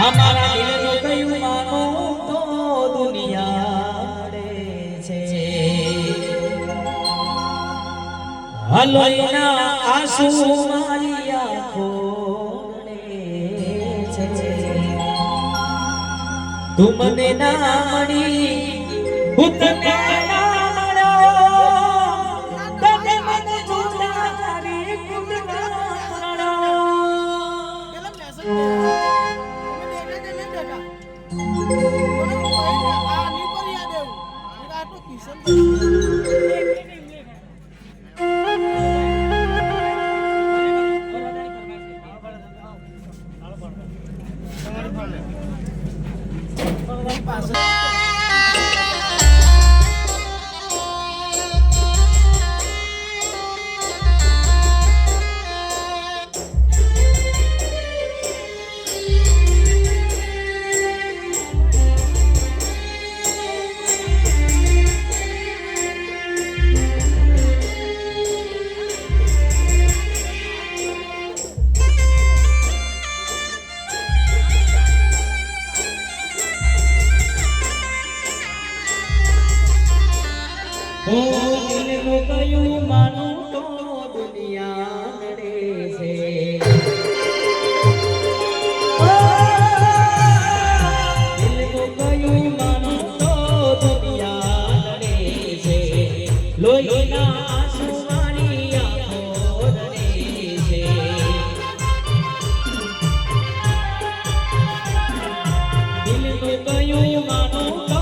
हमारा दिल नो कયું માનો તો દુનિયા રે છે હલોયના આંસુ મારી આંખો રે છે તું મને ના મળી હું તને ના મળ્યો તને મને જુદા કરી કયું માનું તો દુનિયા રે છે દિલ કો કયું માનું તો દુનિયા રે છે લોહીના આંસુ મારી આંખો રે છે દિલ કો કયું માનું તો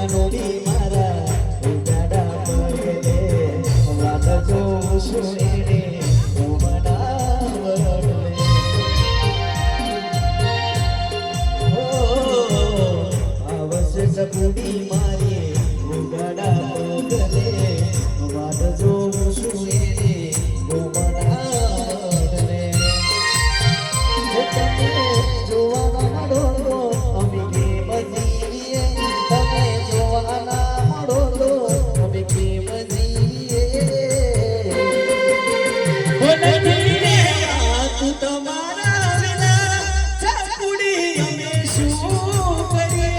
નોડી મારા ઉજાડા પગલે વાત જોઉં છું એને ઉમડા વડલે આવશે સકુડી મારી ઉજાડા પગલે વાત જોઉં છું એને ઉમડા વડલે તમે જોવાના મળો તો અમે કેમ જીવીએ તમે જોવાના મળો તો અમે કેમ જીવીએ નથી રે તું તમારા વિના ચકુડી અમે શું કરીએ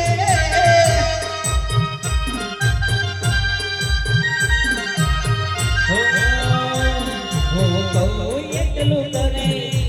હો કહું એટલું તને